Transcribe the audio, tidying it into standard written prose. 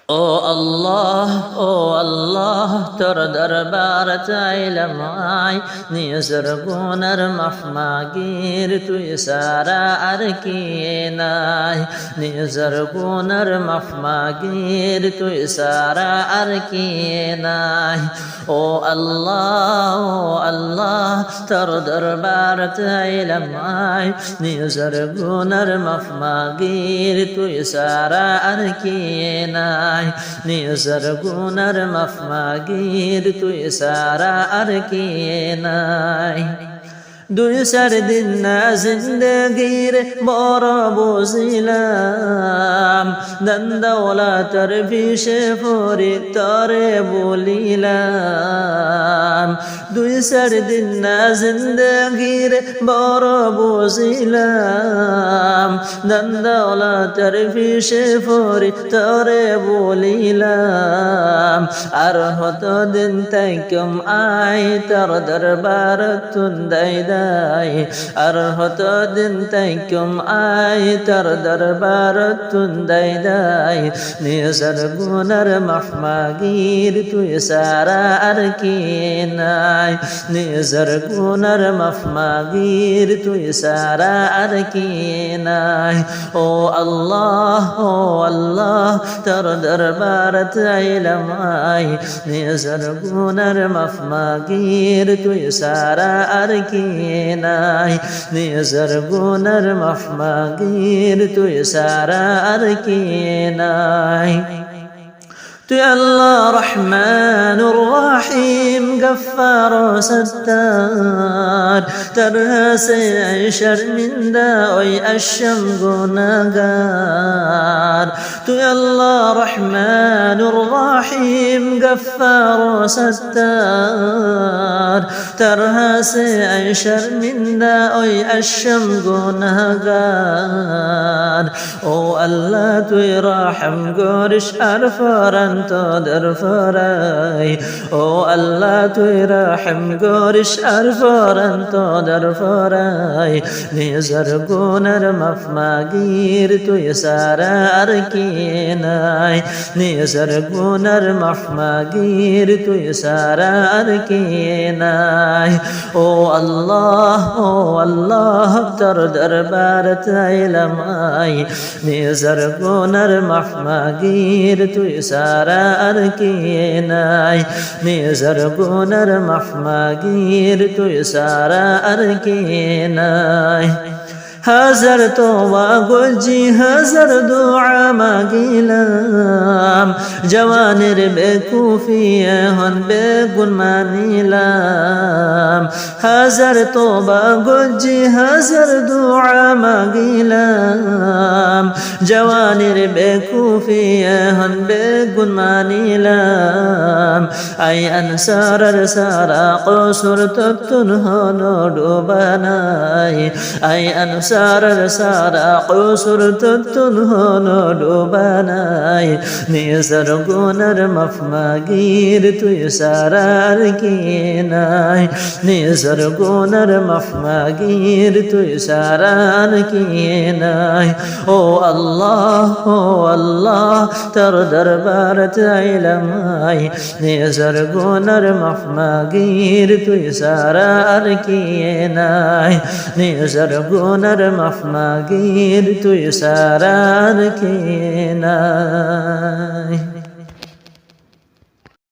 ও আল্লাহ, ও আল্লাহ, তোর দরবার চাইলাম আয়, নিজের গুনার মাফ মাগির তুই সারা আর কি নাই। নিজের গুনার মাফ মাগির তুই সারা আর কি নাই। ও আল্লাহ, ও আল্লাহ, তোর দরবার চাইলাম আয়, নিজের গুনার মাফ মাগির তুই সারা আর কি নাই। নিজের গুনার মাফ মাগির তুই সারা আর কি নাই। দুই চার দিন না জিন্দগির বড় বুঝিলাম, দন্দৌলতর বিষে পড়ি তরে বলিলাম। দুই চার দিন না জিন্দগির বড় বুঝিলাম, দন্দৌলতর বিষে পড়ি তরে বলিলাম। আর হত দিন তাইকম আয় তোর দরবার তুন্দাই আর হত দিন তাইকুম আয় তোর দরবার তুন্দাই দাই। নিজের গুনার মাফ মাগির তুই সারা আর কি নাই। নিজের গুনার মাফ মাগির তুই সারা আর কি নাই। ও আল্লাহ, ও আল্লাহ, তোর দরবার চাইলাম আয়, নিজের গুনার মাফ মাগির তুই সারা আর কি নাই। নিজের গুনার মাফ মাগির তুই সারা আর কি নাই। তুই আল্লাহ রহমানুর রহিম গফফার সত্তার, তোর হাসে শর্মিন্দা ওই আশম গুনাহগার। তুই আল্লাহ রহমানুর রহিম গফফার সত্তার, তোর হাসে শর্মিন্দা ওই আশম গুনাহগার। ও আল্লাহ তুই রহম করিস আর ফরান তোদের ফরাই। ও আল্লাহ তুই রহম করিস আর ফরান তোদের ফরাই। নিজের গুনার মাফ মাগির তুই সারা আর কি নাই। নিজের গুনার মাফ মাগির তুই সারা আর কি নাই। ও আল্লাহ, ও আল্লাহ, তোর দরবার চাইলাম আয়, নিজের গুনার মাফ মাগির তুই সারা আর কি নাই। নিজের গুনার মাফ মাগির তুই সারা আর কি নাই। হাজার তোবা গজি হাজার দোয়া মাগিলাম, জওয়ানের বেকুফি এখন বেগুন মানিলাম। হাজার তোবা গজি হাজার দোয়া মাগিলাম, জওয়ানের বেকুফি এখন বেগুন মানিলাম। আই আনসারের সারা কসুর তত্তুন হলো ডোবানাই। আই আনসারের সারা কসুর তত্তুন হলো ডোবানাই। নিজের গুনার মাফ মাগির তুই সারা আর কি নাই। নিজের গুনার মাফ মাগির তুই সারা আর কি নাই। ও আল্লাহ, ও আল্লাহ, তোর দরবার চাইলাম আয়, নিজের গুনার মাফ মাগির তুই সারা আর কি নাই। নিজের গুনার মাফ মাগির তুই সারা আর কি নাই।